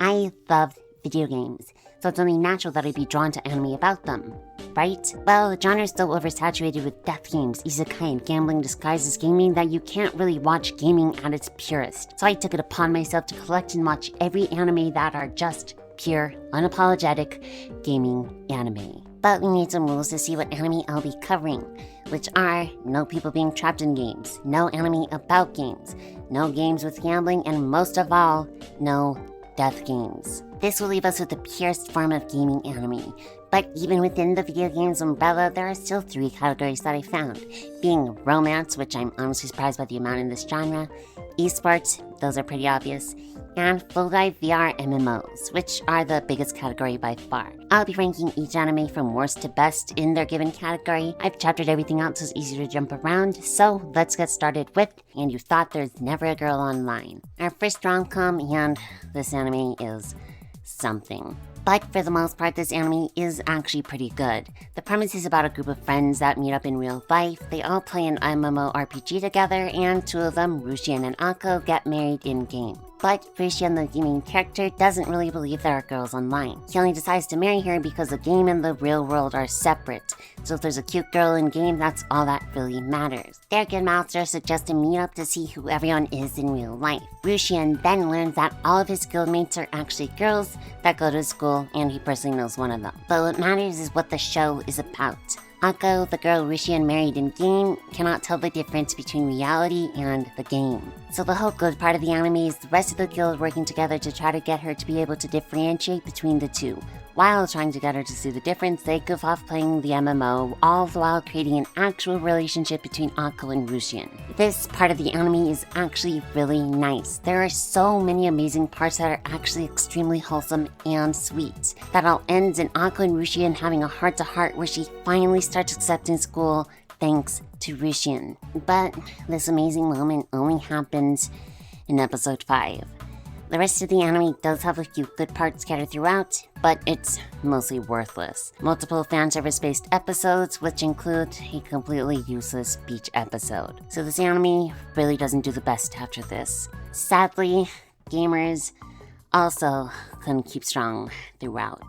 I love video games, so it's only natural that I'd be drawn to anime about them, right? Well, the genre is so oversaturated with death games, isekai, and gambling disguised as gaming that you can't really watch gaming at its purest. So I took it upon myself to collect and watch every anime that are just pure, unapologetic gaming anime. But we need some rules to see what anime I'll be covering, which are no people being trapped in games, no anime about games, no games with gambling, and most of all, no death games. This will leave us with the purest form of gaming anime. But even within the video games umbrella, there are still 3 categories that I found, being romance, which I'm honestly surprised by the amount in this genre, esports, those are pretty obvious, and full-dive VRMMOs, which are the biggest category by far. I'll be ranking each anime from worst to best in their given category. I've chaptered everything out so it's easy to jump around, so let's get started with And You Thought There's Never a Girl Online. Our first rom-com, and this anime is something. But for the most part, this anime is actually pretty good. The premise is about a group of friends that meet up in real life. They all play an MMORPG together, and 2 of them, Rushian and Akko, get married in-game. But Rushian, the main character, doesn't really believe there are girls online. He only decides to marry her because the game and the real world are separate. So if there's a cute girl in-game, that's all that really matters. Their guildmaster suggests a meet up to see who everyone is in real life. Rushian then learns that all of his guildmates are actually girls that go to school, and he personally knows one of them. But what matters is what the show is about. Akko, the girl Rushian married in-game, cannot tell the difference between reality and the game. So the whole good part of the anime is the rest of the guild working together to try to get her to be able to differentiate between the two. While trying to get her to see the difference, they goof off playing the MMO, all the while creating an actual relationship between Akko and Rushian. This part of the anime is actually really nice. There are so many amazing parts that are actually extremely wholesome and sweet. That all ends in Akko and Rushian having a heart-to-heart where she finally starts accepting school thanks to Rushian. But this amazing moment only happens in episode 5. The rest of the anime does have a few good parts scattered throughout, but it's mostly worthless. Multiple fan service-based episodes, which include a completely useless beach episode. So this anime really doesn't do the best after this. Sadly, gamers also couldn't keep strong throughout.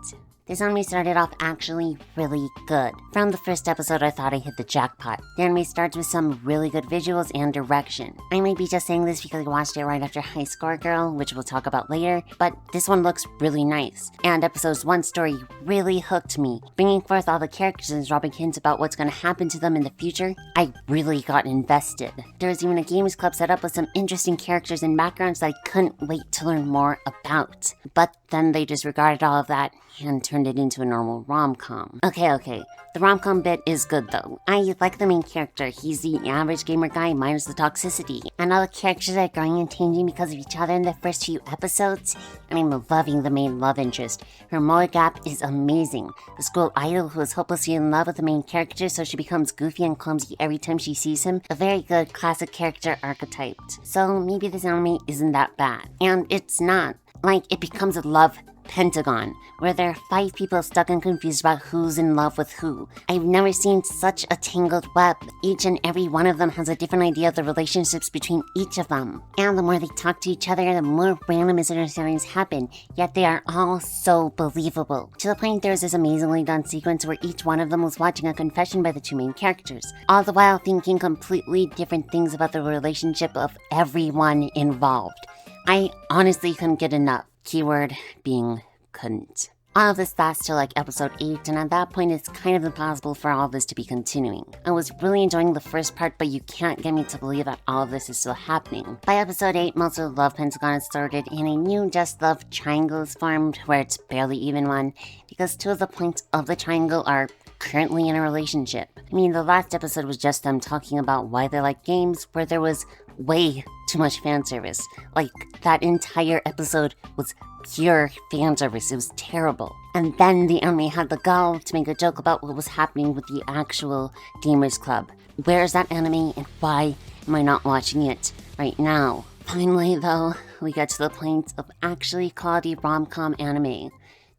This anime started off actually really good. From the first episode, I thought I hit the jackpot. The anime starts with some really good visuals and direction. I may be just saying this because I watched it right after High Score Girl, which we'll talk about later, but this one looks really nice. And episode 1's story really hooked me. Bringing forth all the characters and dropping hints about what's going to happen to them in the future, I really got invested. There was even a games club set up with some interesting characters and backgrounds that I couldn't wait to learn more about. But then they disregarded all of that and turned it into a normal rom-com. Okay, the rom-com bit is good though. I like the main character. He's the average gamer guy minus the toxicity. And all the characters are growing and changing because of each other in the first few episodes. And I'm loving the main love interest. Her molar gap is amazing. The school idol who is hopelessly in love with the main character, so she becomes goofy and clumsy every time she sees him. A very good classic character archetype. So maybe this anime isn't that bad. And it's not. Like, it becomes a love pentagon, where there are 5 people stuck and confused about who's in love with who. I've never seen such a tangled web. Each and every one of them has a different idea of the relationships between each of them. And the more they talk to each other, the more random misunderstandings happen, yet they are all so believable. To the point there's this amazingly done sequence where each one of them was watching a confession by the 2 main characters, all the while thinking completely different things about the relationship of everyone involved. I honestly couldn't get enough. Keyword being couldn't. All of this lasts till like episode 8, and at that point it's kind of impossible for all of this to be continuing. I was really enjoying the first part, but you can't get me to believe that all of this is still happening. By episode 8, most of the love pentagon is started, and a new just love triangle is formed, where it's barely even one, because 2 of the points of the triangle are currently in a relationship. I mean, the last episode was just them talking about why they like games, where there was way too much fan service. Like, that entire episode was pure fan service. It was terrible. And then the anime had the gall to make a joke about what was happening with the actual Gamers Club. Where is that anime, and why am I not watching it right now? Finally, though, we get to the point of actually quality rom-com anime,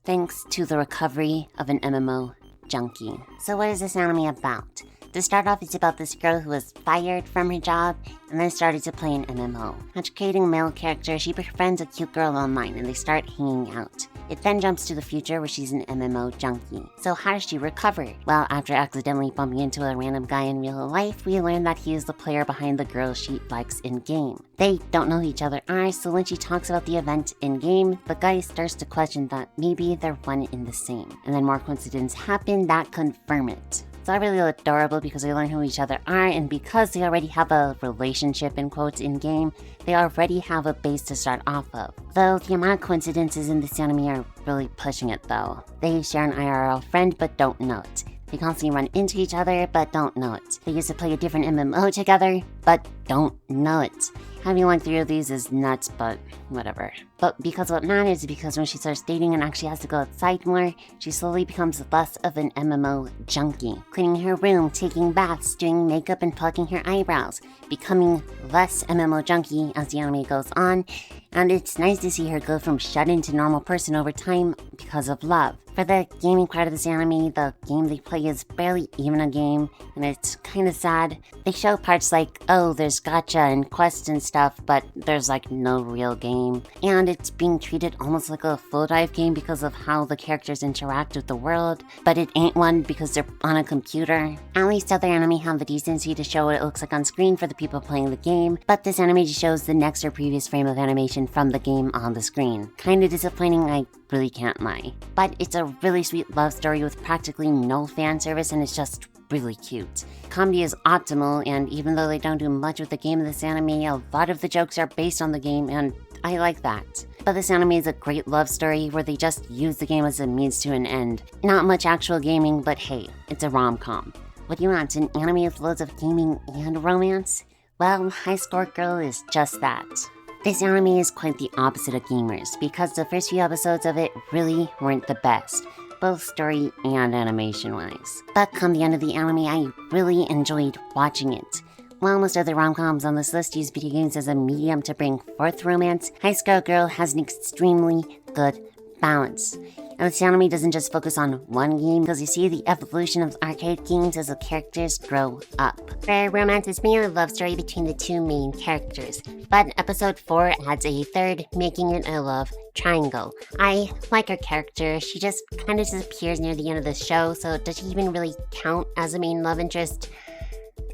thanks to the recovery of an MMO Junkie. So what is this anime about? To start off, it's about this girl who was fired from her job and then started to play an MMO. After creating a male character, she befriends a cute girl online and they start hanging out. It then jumps to the future where she's an MMO junkie. So how does she recover? Well, after accidentally bumping into a random guy in real life, we learn that he is the player behind the girl she likes in-game. They don't know who each other are, so when she talks about the event in-game, the guy starts to question that maybe they're one in the same. And then more coincidences happen that confirm it. It's all really adorable because they learn who each other are, and because they already have a relationship in quotes in-game, they already have a base to start off of. Though the amount of coincidences in this anime are really pushing it though. They share an IRL friend but don't know it. They constantly run into each other but don't know it. They used to play a different MMO together but don't know it. Having like 3 of these is nuts, but whatever. But because what matters is because when she starts dating and actually has to go outside more, she slowly becomes less of an MMO junkie. Cleaning her room, taking baths, doing makeup and plucking her eyebrows, becoming less MMO junkie as the anime goes on, and it's nice to see her go from shut-in to normal person over time because of love. For the gaming part of this anime, the game they play is barely even a game, and it's kinda sad. They show parts like, oh, there's gacha and quests and stuff, but there's like no real game. And it's being treated almost like a full dive game because of how the characters interact with the world, but it ain't one because they're on a computer. At least other anime have the decency to show what it looks like on screen for the people playing the game, but this anime just shows the next or previous frame of animation from the game on the screen. Kinda disappointing, I really can't lie. But it's a really sweet love story with practically no fan service, and it's just really cute. Comedy is optimal, and even though they don't do much with the game in this anime, a lot of the jokes are based on the game, and I like that. But this anime is a great love story where they just use the game as a means to an end. Not much actual gaming, but hey, it's a rom-com. What do you want, an anime with loads of gaming and romance? Well, High Score Girl is just that. This anime is quite the opposite of gamers, because the first few episodes of it really weren't the best, both story and animation-wise. But come the end of the anime, I really enjoyed watching it. While most other rom-coms on this list use video games as a medium to bring forth romance, High Score Girl has an extremely good balance. And this anime doesn't just focus on one game, because you see the evolution of arcade games as the characters grow up. For romance, it's mainly a love story between the 2 main characters, but episode 4 adds a third, making it a love triangle. I like her character. She just kind of disappears near the end of the show, so does she even really count as a main love interest?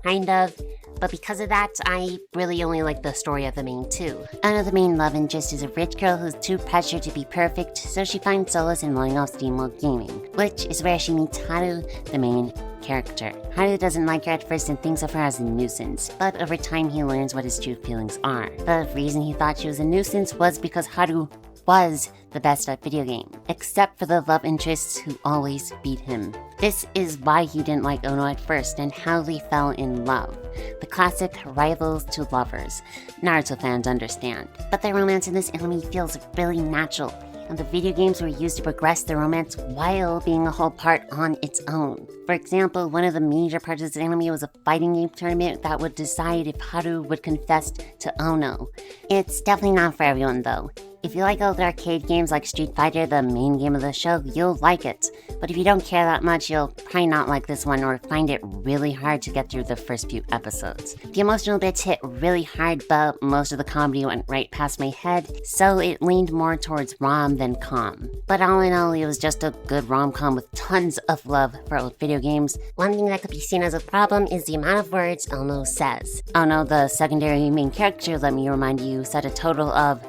Kind of. But because of that, I really only like the story of the main 2. Another main love interest is a rich girl who's too pressured to be perfect, so she finds solace in running off steam while gaming, which is where she meets Haru, the main character. Haru doesn't like her at first and thinks of her as a nuisance, but over time he learns what his true feelings are. The reason he thought she was a nuisance was because Haru was the best at video game, except for the love interests who always beat him. This is why he didn't like Ono at first and how they fell in love. The classic rivals to lovers. Naruto fans understand. But the romance in this anime feels really natural, and the video games were used to progress the romance while being a whole part on its own. For example, one of the major parts of this anime was a fighting game tournament that would decide if Haru would confess to Ono. It's definitely not for everyone though. If you like old arcade games like Street Fighter, the main game of the show, you'll like it. But if you don't care that much, you'll probably not like this one or find it really hard to get through the first few episodes. The emotional bits hit really hard, but most of the comedy went right past my head, so it leaned more towards rom than com. But all in all, it was just a good rom-com with tons of love for old video games. One thing that could be seen as a problem is the amount of words Ono says. Ono, the secondary main character, let me remind you, said a total of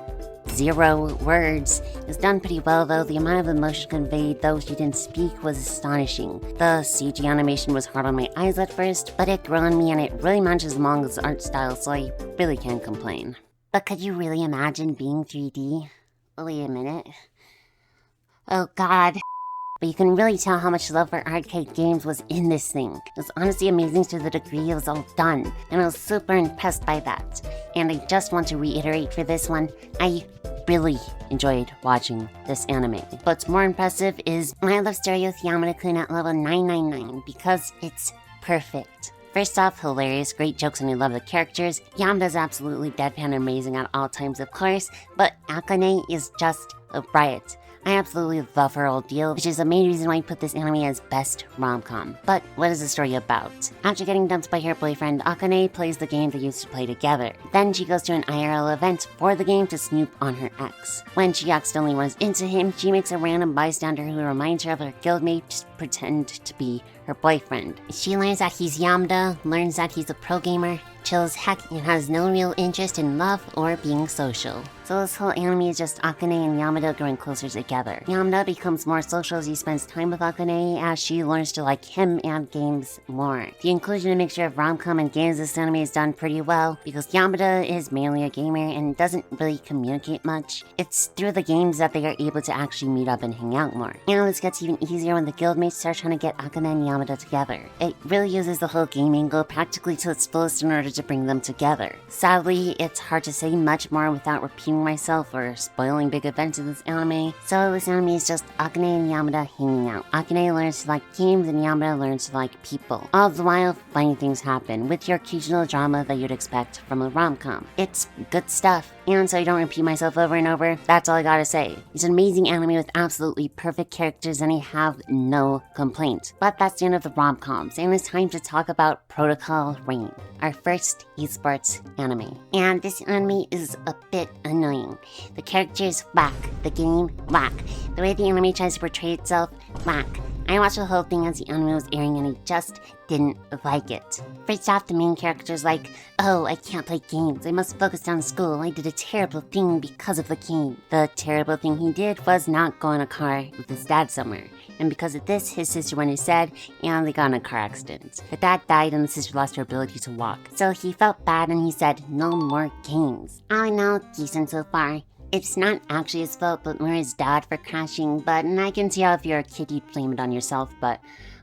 0 words. It's done pretty well though. The amount of emotion conveyed though she didn't speak was astonishing. The CG animation was hard on my eyes at first, but it grew on me and it really matches the manga's art style, so I really can't complain. But could you really imagine being 3D? Wait a minute. Oh god. But you can really tell how much love for arcade games was in this thing. It was honestly amazing to the degree it was all done, and I was super impressed by that. And I just want to reiterate for this one, I really enjoyed watching this anime. What's more impressive is my love story with Yamada-kun at level 999, because it's perfect. First off, hilarious, great jokes, and I love the characters. Yamada's absolutely deadpan and amazing at all times, of course, but Akane is just a riot. I absolutely love her ordeal, which is the main reason why I put this anime as best rom-com. But what is the story about? After getting dumped by her boyfriend, Akane plays the game they used to play together. Then she goes to an IRL event for the game to snoop on her ex. When she accidentally runs into him, she makes a random bystander who reminds her of her guildmate just pretend to be her boyfriend. She learns that he's Yamada, learns that he's a pro gamer, chills heck, and has no real interest in love or being social. So this whole anime is just Akane and Yamada growing closer together. Yamada becomes more social as he spends time with Akane as she learns to like him and games more. The inclusion and mixture of rom-com and games this anime is done pretty well because Yamada is mainly a gamer and doesn't really communicate much. It's through the games that they are able to actually meet up and hang out more. And this gets even easier when the guildmates start trying to get Akane and Yamada together. It really uses the whole game angle practically to its fullest in order to bring them together. Sadly, it's hard to say much more without repeating myself or spoiling big events in this anime, so this anime is just Akane and Yamada hanging out. Akane learns to like games and Yamada learns to like people. All the while, funny things happen, with your occasional drama that you'd expect from a rom-com. It's good stuff, and so I don't repeat myself over and over, that's all I gotta say. It's an amazing anime with absolutely perfect characters and I have no complaint. But that's the end of the rom-coms, and it's time to talk about Protocol Rain, our first esports anime. And this anime is a bit annoying. The characters whack, the game whack, the way the anime tries to portray itself whack. I watched the whole thing as the anime was airing and I just didn't like it. First off, the main character's like, oh, I can't play games, I must focus on school, I did a terrible thing because of the game. The terrible thing he did was not go in a car with his dad somewhere. And because of this, his sister went instead, and they got in a car accident. The dad died and the sister lost her ability to walk. So he felt bad and he said, no more games. All in all, decent so far. It's not actually his fault, but more his dad for crashing, but I can see how if you're a kid you'd blame it on yourself, but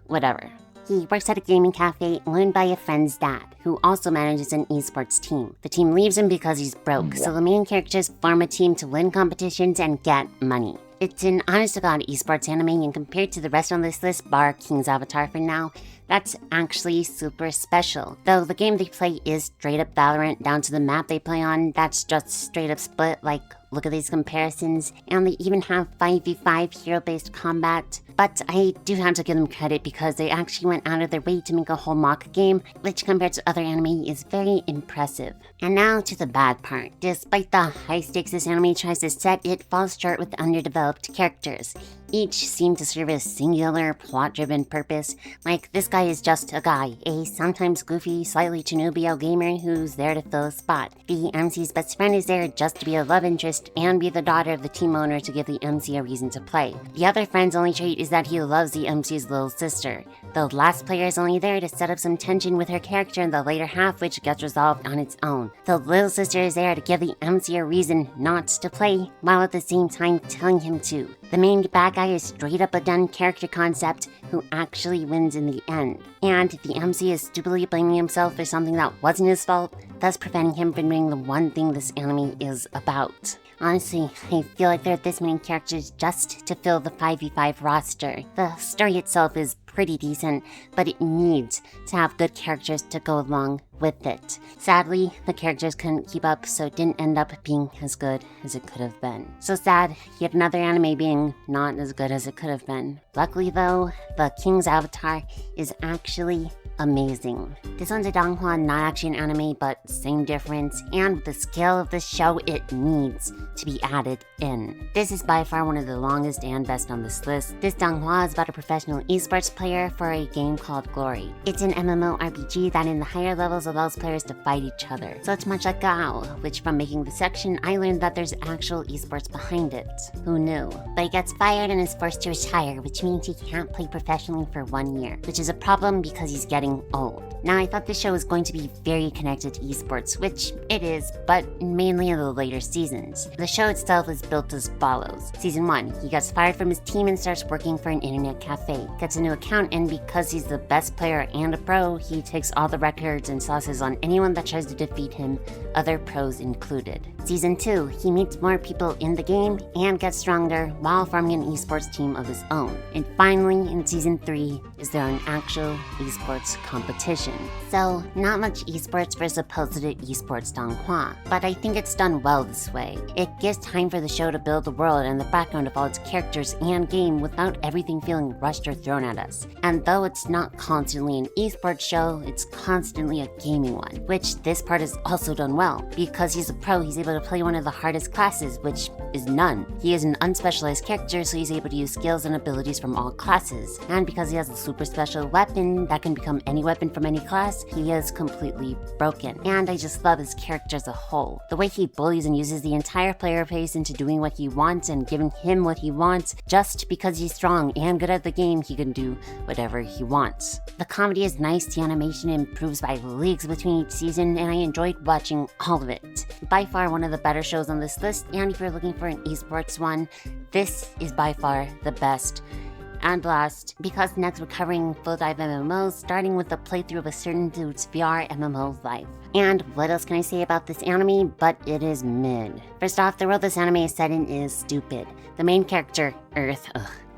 whatever. He works at a gaming cafe owned by a friend's dad, who also manages an esports team. The team leaves him because he's broke, so the main characters form a team to win competitions and get money. It's an honest-to-God esports anime, and compared to the rest on this list, bar King's Avatar for now, that's actually super special. Though the game they play is straight-up Valorant, down to the map they play on, that's just straight-up split, like, look at these comparisons, and they even have 5v5 hero-based combat. But I do have to give them credit because they actually went out of their way to make a whole mock game, which compared to other anime is very impressive. And now to the bad part. Despite the high stakes this anime tries to set, it falls short with underdeveloped characters. Each seem to serve a singular, plot-driven purpose. Like, this guy is just a guy, a sometimes goofy, slightly Chinubio gamer who's there to fill a spot. The MC's best friend is there just to be a love interest and be the daughter of the team owner to give the MC a reason to play. The other friend's only trait is that he loves the MC's little sister. The last player is only there to set up some tension with her character in the later half, which gets resolved on its own. The little sister is there to give the MC a reason not to play, while at the same time telling him to. The main bad guy is straight up a done character concept who actually wins in the end. And the MC is stupidly blaming himself for something that wasn't his fault, thus preventing him from doing the one thing this anime is about. Honestly, I feel like there are this many characters just to fill the 5v5 roster. The story itself is pretty decent, but it needs to have good characters to go along with it. Sadly, the characters couldn't keep up, so it didn't end up being as good as it could have been. So sad, yet another anime being not as good as it could have been. Luckily though, the King's Avatar is actually amazing. This one's a donghua, not actually an anime, but same difference, and with the scale of this show, it needs to be added in. This is by far one of the longest and best on this list. This donghua is about a professional esports player for a game called Glory. It's an MMO RPG that in the higher levels allows players to fight each other. So it's much like Gale, which from making the section, I learned that there's actual esports behind it. Who knew? But he gets fired and is forced to retire, which means he can't play professionally for 1 year, which is a problem because he's getting old. Now, I thought this show was going to be very connected to esports, which it is, but mainly in the later seasons. The show itself is built as follows. Season 1, he gets fired from his team and starts working for an internet cafe. Gets a new account, and because he's the best player and a pro, he takes all the records and losses on anyone that tries to defeat him, other pros included. Season 2, he meets more people in the game and gets stronger while forming an esports team of his own. And finally, in Season 3, is there an actual esports competition. So, not much esports for supposed esports Donghua, but I think it's done well this way. It gives time for the show to build the world and the background of all its characters and game without everything feeling rushed or thrown at us. And though it's not constantly an esports show, it's constantly a gaming one, which this part is also done well. Because he's a pro, he's able to play one of the hardest classes, which is none. He is an unspecialized character, so he's able to use skills and abilities from all classes. And because he has a super special weapon that can become any weapon from any class, he is completely broken. And I just love his character as a whole. The way he bullies and uses the entire player base into doing what he wants and giving him what he wants, just because he's strong and good at the game, he can do whatever he wants. The comedy is nice, the animation improves by leagues between each season, and I enjoyed watching all of it. By far one of the better shows on this list, and if you're looking for an esports one, this is by far the best. And last, because next we're covering full dive MMOs, starting with the playthrough of a certain dude's VRMMO life. And what else can I say about this anime, but it is mid. First off, the world this anime is set in is stupid. The main character, Earth,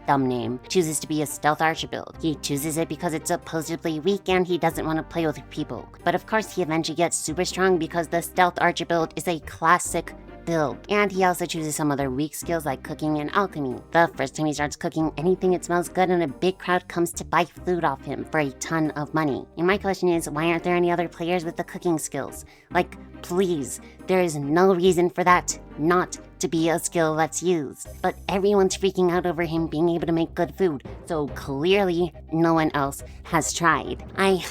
dumb name, chooses to be a stealth archer build. He chooses it because it's supposedly weak and he doesn't want to play with people. But of course he eventually gets super strong because the stealth archer build is a classic build. And he also chooses some other weak skills like cooking and alchemy. The first time he starts cooking anything, it smells good and a big crowd comes to buy food off him for a ton of money. And my question is, why aren't there any other players with the cooking skills? Like, please, there is no reason for that not to be a skill that's used. But everyone's freaking out over him being able to make good food, so clearly no one else has tried. I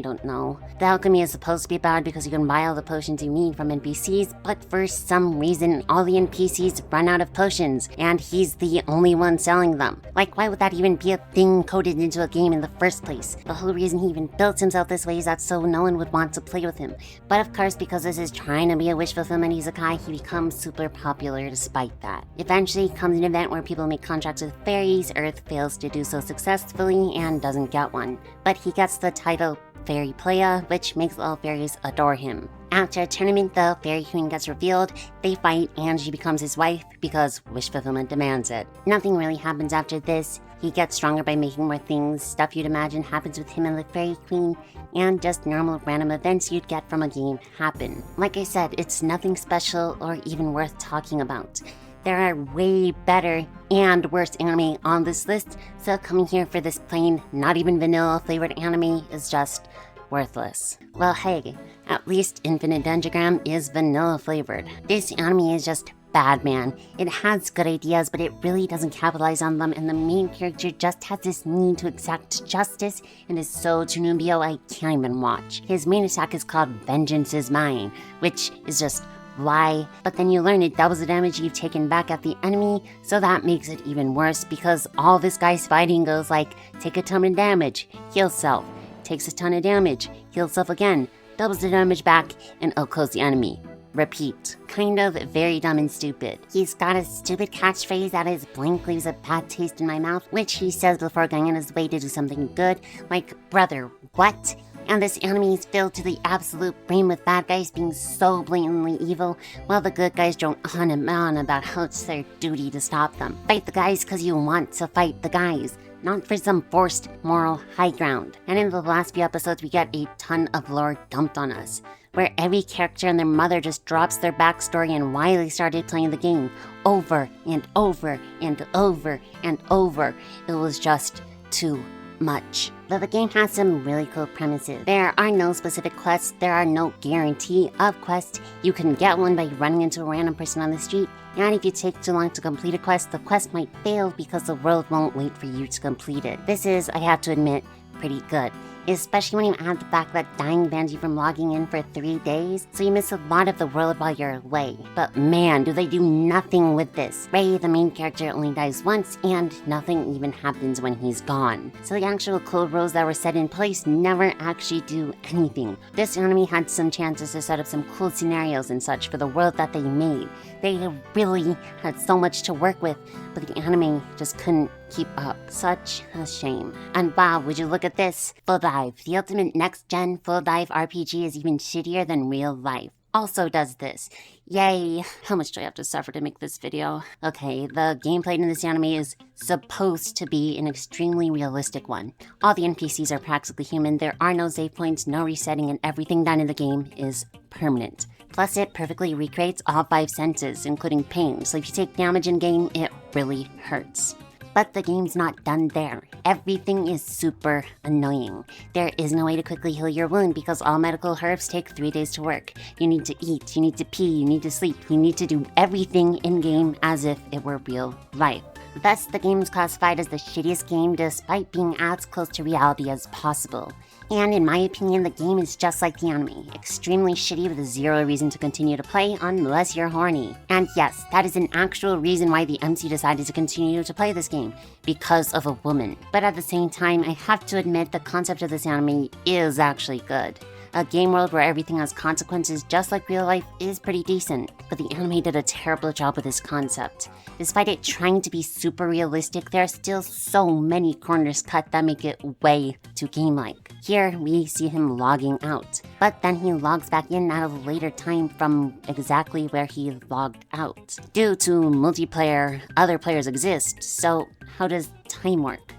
don't know. The alchemy is supposed to be bad because you can buy all the potions you need from NPCs, but for some reason all the NPCs run out of potions, and he's the only one selling them. Like, why would that even be a thing coded into a game in the first place? The whole reason he even built himself this way is that so no one would want to play with him. But of course, because this is trying to be a wish fulfillment isekai, he becomes super popular despite that. Eventually comes an event where people make contracts with fairies. Earth fails to do so successfully and doesn't get one. But he gets the title Fairy Playa, which makes all fairies adore him. After a tournament, the fairy queen gets revealed, they fight, and she becomes his wife because wish fulfillment demands it. Nothing really happens after this. He gets stronger by making more things, stuff you'd imagine happens with him and the fairy queen, and just normal random events you'd get from a game happen. Like I said, it's nothing special or even worth talking about. There are way better and worse anime on this list, so coming here for this plain, not even vanilla flavored anime is just worthless. Well, hey, at least Infinite Dendrogram is vanilla flavored. This anime is just bad, man. It has good ideas, but it really doesn't capitalize on them, and the main character just has this need to exact justice and is so Tsunubio I can't even watch. His main attack is called Vengeance is Mine, which is just why? But then you learn it doubles the damage you've taken back at the enemy, so that makes it even worse because all this guy's fighting goes like, take a ton of damage, heal self, takes a ton of damage, heal self again, doubles the damage back, and outclose the enemy. Repeat. Kind of very dumb and stupid. He's got a stupid catchphrase that is blank leaves a bad taste in my mouth, which he says before going on his way to do something good, like, brother, what? And this anime is filled to the absolute brim with bad guys being so blatantly evil, while the good guys drone on and on about how it's their duty to stop them. Fight the guys because you want to fight the guys, not for some forced moral high ground. And in the last few episodes, we get a ton of lore dumped on us, where every character and their mother just drops their backstory and why they started playing the game over and over and over and over. It was just too much. But the game has some really cool premises. There are no specific quests, there are no guarantee of quests. You can get one by running into a random person on the street, and if you take too long to complete a quest, the quest might fail because the world won't wait for you to complete it. This is, I have to admit, pretty good. Especially when you add the fact that dying bans you from logging in for 3 days, so you miss a lot of the world while you're away. But man, do they do nothing with this. Ray, the main character, only dies once, and nothing even happens when he's gone. So the actual code rules that were set in place never actually do anything. This anime had some chances to set up some cool scenarios and such for the world that they made. They really had so much to work with, but the anime just couldn't keep up. Such a shame. And wow, would you look at this? Full Dive. The ultimate next-gen full dive RPG is even shittier than real life. Also does this. Yay. How much do I have to suffer to make this video? Okay, the gameplay in this anime is supposed to be an extremely realistic one. All the NPCs are practically human, there are no save points, no resetting, and everything done in the game is permanent. Plus, it perfectly recreates all 5 senses, including pain, so if you take damage in-game, it really hurts. But the game's not done there. Everything is super annoying. There is no way to quickly heal your wound because all medical herbs take 3 days to work. You need to eat, you need to pee, you need to sleep, you need to do everything in-game as if it were real life. Thus, the game is classified as the shittiest game despite being as close to reality as possible. And in my opinion, the game is just like the anime, extremely shitty with zero reason to continue to play unless you're horny. And yes, that is an actual reason why the MC decided to continue to play this game, because of a woman. But at the same time, I have to admit the concept of this anime is actually good. A game world where everything has consequences just like real life is pretty decent, but the anime did a terrible job with this concept. Despite it trying to be super realistic, there are still so many corners cut that make it way too game-like. Here, we see him logging out, but then he logs back in at a later time from exactly where he logged out. Due to multiplayer, other players exist, so how does time work?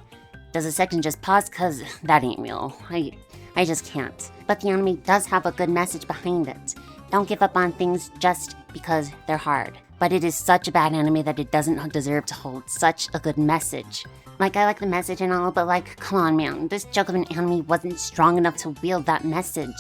Does a section just pause? Cause that ain't real. I just can't. But the anime does have a good message behind it. Don't give up on things just because they're hard. But it is such a bad anime that it doesn't deserve to hold such a good message. Like, I like the message and all, but like, come on man, this joke of an anime wasn't strong enough to wield that message.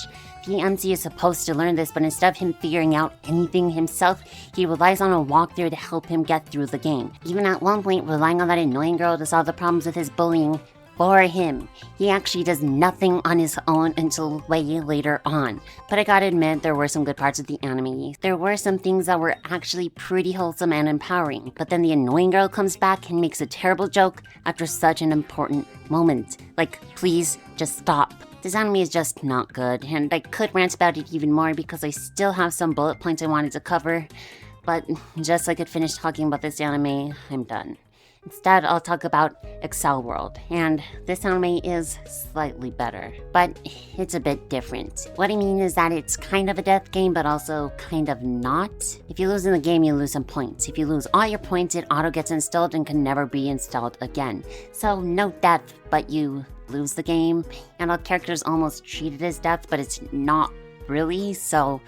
The MC is supposed to learn this, but instead of him figuring out anything himself, he relies on a walkthrough to help him get through the game. Even at one point, relying on that annoying girl to solve the problems with his bullying for him. He actually does nothing on his own until way later on. But I gotta admit, there were some good parts of the anime. There were some things that were actually pretty wholesome and empowering. But then the annoying girl comes back and makes a terrible joke after such an important moment. Like, please, just stop. This anime is just not good, and I could rant about it even more because I still have some bullet points I wanted to cover. But just so I could finish talking about this anime, I'm done. Instead, I'll talk about Accel World, and this anime is slightly better, but it's a bit different. What I mean is that it's kind of a death game, but also kind of not. If you lose in the game, you lose some points. If you lose all your points, it auto gets installed and can never be installed again. So no death, but you lose the game, and all characters almost treat it as death, but it's not really, so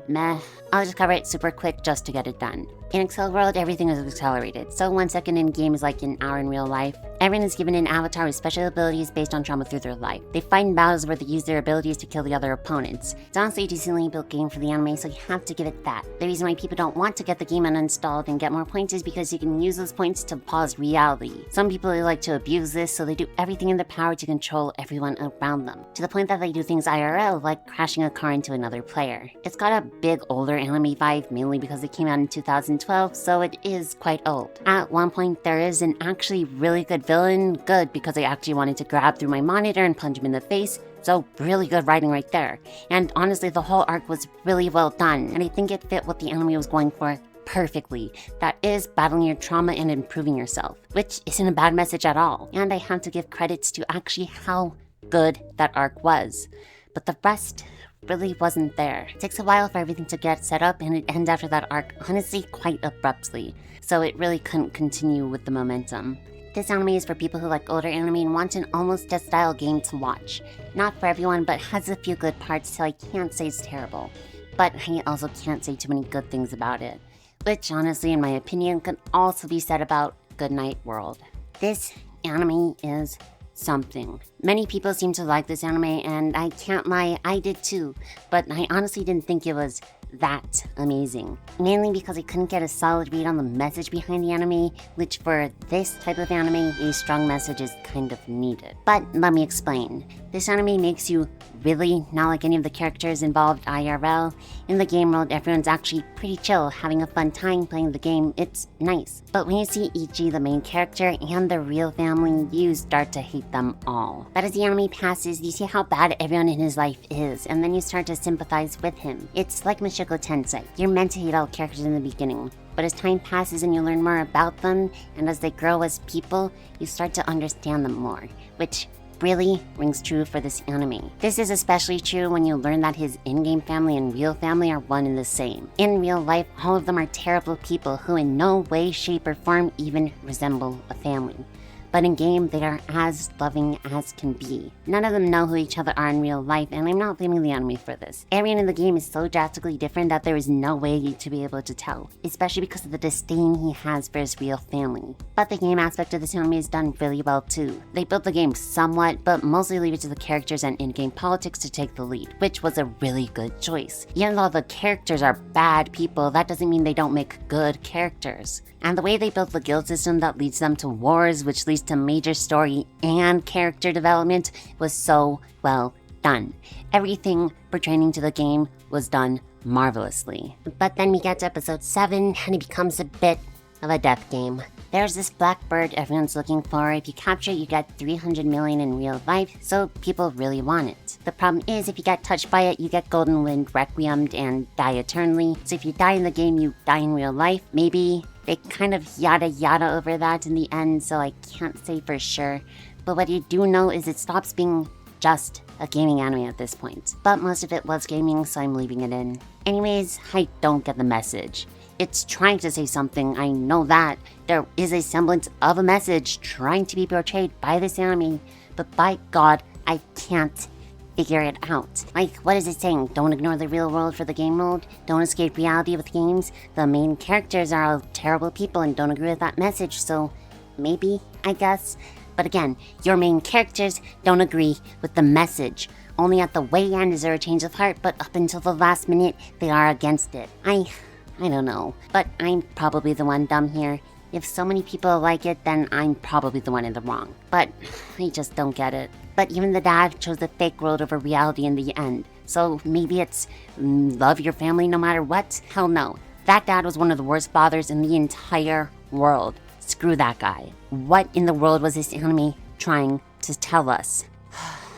meh. I'll just cover it super quick just to get it done. In Accel World, everything is accelerated, so 1 second in game is like an hour in real life. Everyone is given an avatar with special abilities based on trauma through their life. They fight in battles where they use their abilities to kill the other opponents. It's honestly a decently built game for the anime, so you have to give it that. The reason why people don't want to get the game uninstalled and get more points is because you can use those points to pause reality. Some people like to abuse this, so they do everything in their power to control everyone around them, to the point that they do things IRL, like crashing a car into another player. It's got a big older anime vibe, mainly because it came out in 2012, so it is quite old. At one point, there is an actually really good villain, good because I actually wanted to grab through my monitor and punch him in the face, so really good writing right there. And honestly, the whole arc was really well done, and I think it fit what the anime was going for perfectly. That is battling your trauma and improving yourself, which isn't a bad message at all. And I have to give credits to actually how good that arc was. But the rest really wasn't there. It takes a while for everything to get set up, and it ends after that arc honestly quite abruptly, so it really couldn't continue with the momentum. This anime is for people who like older anime and want an almost death style game to watch. Not for everyone, but has a few good parts, so I can't say it's terrible. But I also can't say too many good things about it, which honestly, in my opinion, can also be said about Goodnight World. This anime is something. Many people seem to like this anime, and I can't lie, I did too, but I honestly didn't think it was that amazing. Mainly because I couldn't get a solid read on the message behind the anime, which for this type of anime, a strong message is kind of needed. But let me explain. This anime makes you really not like any of the characters involved IRL. In the game world, everyone's actually pretty chill, having a fun time playing the game. It's nice. But when you see Ichi, the main character, and the real family, you start to hate them all. But as the anime passes, you see how bad everyone in his life is, and then you start to sympathize with him. It's like Mushoku Tensei. You're meant to hate all characters in the beginning, But as time passes and you learn more about them, and as they grow as people, you start to understand them more, which really rings true for this anime. This is especially true when you learn that his in-game family and real family are one and the same. In real life, all of them are terrible people who in no way, shape, or form even resemble a family. But in game, they are as loving as can be. None of them know who each other are in real life, and I'm not blaming the anime for this. Everyone in the game is so drastically different that there is no way to be able to tell, especially because of the disdain he has for his real family. But the game aspect of this anime is done really well too. They built the game somewhat, but mostly leave it to the characters and in-game politics to take the lead, which was a really good choice. Even though the characters are bad people, that doesn't mean they don't make good characters. And the way they built the guild system that leads them to wars, which leads to major story and character development, was so well done. Everything pertaining to the game was done marvelously. But then we get to episode 7 and it becomes a bit of a death game. There's this black bird everyone's looking for. If you capture it, you get 300 million in real life, so people really want it. The problem is, if you get touched by it, you get golden wind requiemed and die eternally. So if you die in the game, you die in real life. Maybe they kind of yada yada over that in the end, so I can't say for sure. But what you do know is it stops being just a gaming anime at this point. But most of it was gaming, so I'm leaving it in. Anyways, I don't get the message. It's trying to say something, I know that. There is a semblance of a message trying to be portrayed by this anime, but by God, I can't figure it out. Like, what is it saying? Don't ignore the real world for the game mode? Don't escape reality with games? The main characters are all terrible people and don't agree with that message, so maybe, I guess. But again, your main characters don't agree with the message. Only at the way end is there a change of heart, but up until the last minute, they are against it. I don't know, but I'm probably the one dumb here. If so many people like it, then I'm probably the one in the wrong. But I just don't get it. But even the dad chose the fake world over reality in the end. So maybe it's love your family no matter what? Hell no. That dad was one of the worst fathers in the entire world. Screw that guy. What in the world was this anime trying to tell us?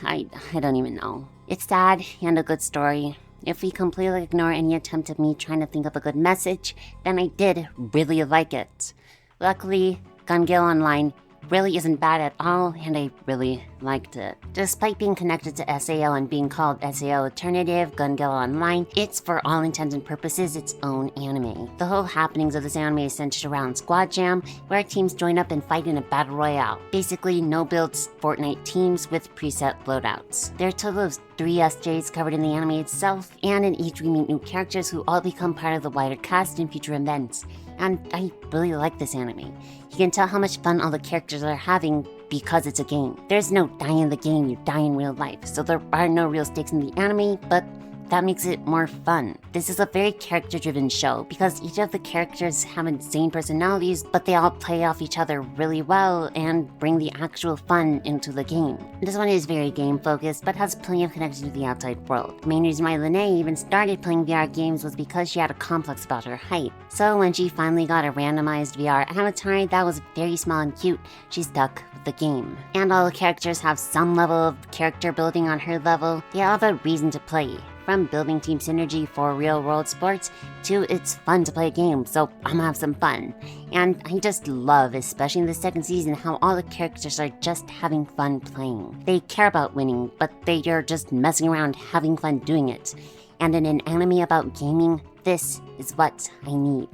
I don't even know. It's sad and a good story. If we completely ignore any attempt of me trying to think of a good message, then I did really like it. Luckily, Gale Online really isn't bad at all, and I really liked it. Despite being connected to SAO and being called SAO Alternative Gale Online, it's for all intents and purposes its own anime. The whole happenings of this anime is centered around Squad Jam, where teams join up and fight in a battle royale. Basically, no-builds Fortnite teams with preset loadouts. There are a total of 3 SJs covered in the anime itself, and in each we meet new characters who all become part of the wider cast in future events. And I really like this anime. You can tell how much fun all the characters are having because it's a game. There's no die in the game, you die in real life, so there are no real stakes in the anime, but that makes it more fun. This is a very character-driven show because each of the characters have insane personalities, but they all play off each other really well and bring the actual fun into the game. This one is very game-focused, but has plenty of connection to the outside world. The main reason why Lene even started playing VR games was because she had a complex about her height. So when she finally got a randomized VR avatar that was very small and cute, she stuck with the game. And all the characters have some level of character building on her level. They all have a reason to play. From building team synergy for real-world sports to it's fun to play a game, so I'm gonna have some fun. And I just love, especially in the second season, how all the characters are just having fun playing. They care about winning, but they are just messing around having fun doing it. And in an anime about gaming, this is what I need.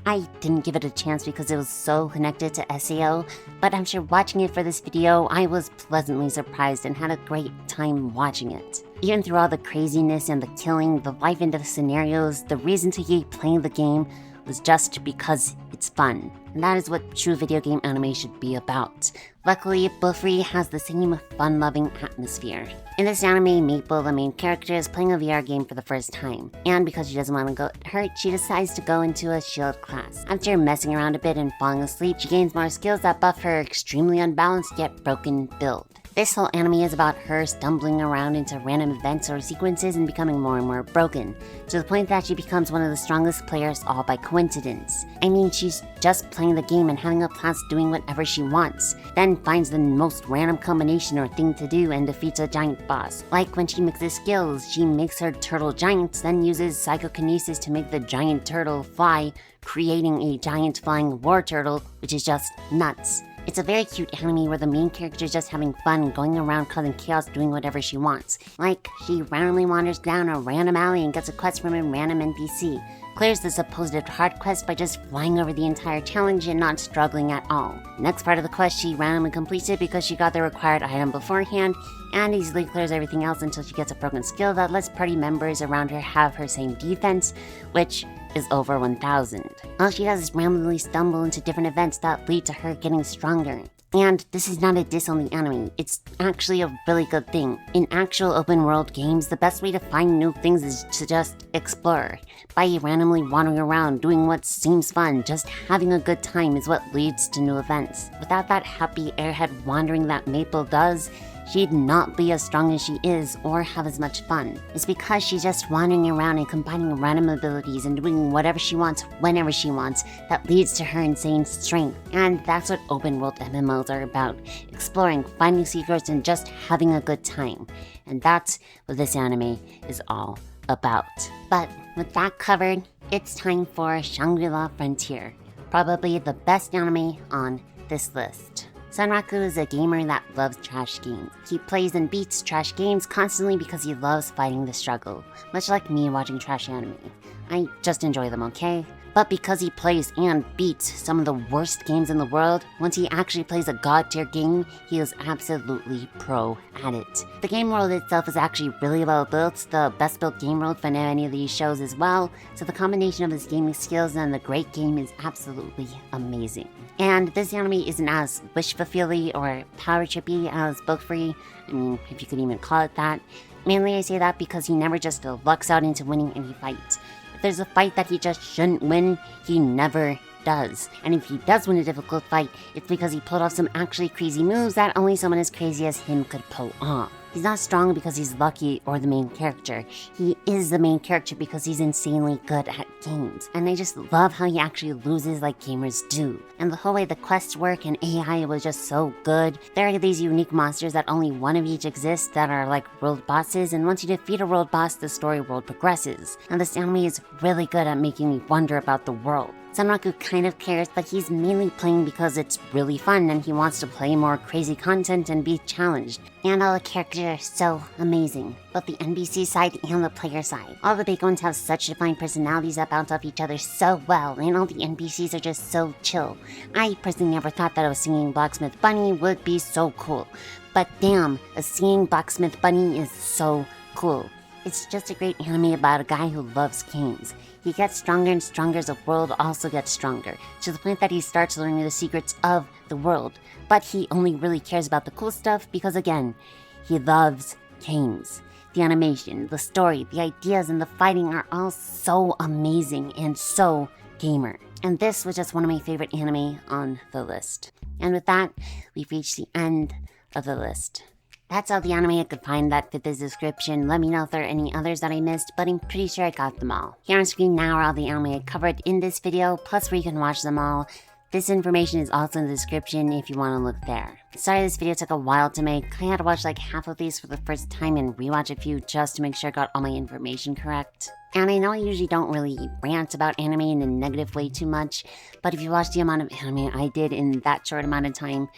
I didn't give it a chance because it was so connected to SAO, but I'm sure watching it for this video, I was pleasantly surprised and had a great time watching it. Even through all the craziness and the killing, the life into the scenarios, the reason to keep playing the game was just because it's fun. And that is what true video game anime should be about. Luckily, BOFURI has the same fun-loving atmosphere. In this anime, Maple, the main character, is playing a VR game for the first time. And because she doesn't want to get hurt, she decides to go into a shield class. After messing around a bit and falling asleep, she gains more skills that buff her extremely unbalanced yet broken build. This whole anime is about her stumbling around into random events or sequences and becoming more and more broken, to the point that she becomes one of the strongest players all by coincidence. I mean, she's just playing the game and having a blast doing whatever she wants, then finds the most random combination or thing to do and defeats a giant boss. Like when she mixes skills, she makes her turtle giants, then uses psychokinesis to make the giant turtle fly, creating a giant flying war turtle, which is just nuts. It's a very cute anime where the main character is just having fun, going around causing chaos, doing whatever she wants. Like, she randomly wanders down a random alley and gets a quest from a random NPC, clears the supposed hard quest by just flying over the entire challenge and not struggling at all. Next part of the quest, she randomly completes it because she got the required item beforehand, and easily clears everything else until she gets a broken skill that lets party members around her have her same defense, which is over 1000. All she does is randomly stumble into different events that lead to her getting stronger. And this is not a diss on the anime, it's actually a really good thing. In actual open world games, the best way to find new things is to just explore. By randomly wandering around, doing what seems fun, just having a good time is what leads to new events. Without that happy airhead wandering that Maple does, she'd not be as strong as she is or have as much fun. It's because she's just wandering around and combining random abilities and doing whatever she wants whenever she wants that leads to her insane strength. And that's what open world MMOs are about. Exploring, finding secrets, and just having a good time. And that's what this anime is all about. But with that covered, it's time for Shangri-La Frontier. Probably the best anime on this list. Sanraku is a gamer that loves trash games. He plays and beats trash games constantly because he loves fighting the struggle, much like me watching trash anime. I just enjoy them, okay? But because he plays and beats some of the worst games in the world, once he actually plays a god-tier game, he is absolutely pro at it. The game world itself is actually really well built, the best built game world for any of these shows as well, so the combination of his gaming skills and the great game is absolutely amazing. And this anime isn't as wish-fulfilling or power-trippy as BOFURI, I mean, if you could even call it that. Mainly I say that because he never just lucks out into winning any fight. If there's a fight that he just shouldn't win, he never does. And if he does win a difficult fight, it's because he pulled off some actually crazy moves that only someone as crazy as him could pull off. He's not strong because he's lucky or the main character. He is the main character because he's insanely good at games. And I just love how he actually loses like gamers do. And the whole way the quests work and AI was just so good. There are these unique monsters that only one of each exists that are like world bosses, and once you defeat a world boss, the story world progresses. And this anime is really good at making me wonder about the world. Sanraku kind of cares, but he's mainly playing because it's really fun and he wants to play more crazy content and be challenged. And all the characters are so amazing, both the NPC side and the player side. All the big ones have such defined personalities that bounce off each other so well, and all the NPCs are just so chill. I personally never thought that a singing blacksmith bunny would be so cool. But damn, a singing blacksmith bunny is so cool. It's just a great anime about a guy who loves games. He gets stronger and stronger as the world also gets stronger, to the point that he starts learning the secrets of the world. But he only really cares about the cool stuff because, again, he loves games. The animation, the story, the ideas, and the fighting are all so amazing and so gamer. And this was just one of my favorite anime on the list. And with that, we've reached the end of the list. That's all the anime I could find that fit this description. Let me know if there are any others that I missed, but I'm pretty sure I got them all. Here on screen now are all the anime I covered in this video, plus where you can watch them all. This information is also in the description if you want to look there. Sorry this video took a while to make. I had to watch like half of these for the first time and rewatch a few just to make sure I got all my information correct. And I know I usually don't really rant about anime in a negative way too much, but if you watch the amount of anime I did in that short amount of time,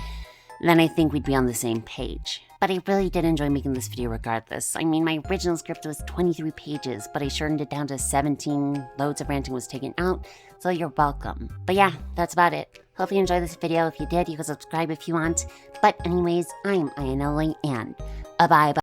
then I think we'd be on the same page. But I really did enjoy making this video regardless. I mean, my original script was 23 pages, but I shortened it down to 17, loads of ranting was taken out, so you're welcome. But yeah, that's about it. Hope you enjoyed this video. If you did, you can subscribe if you want. But anyways, I'm Ayanoli, and bye-bye.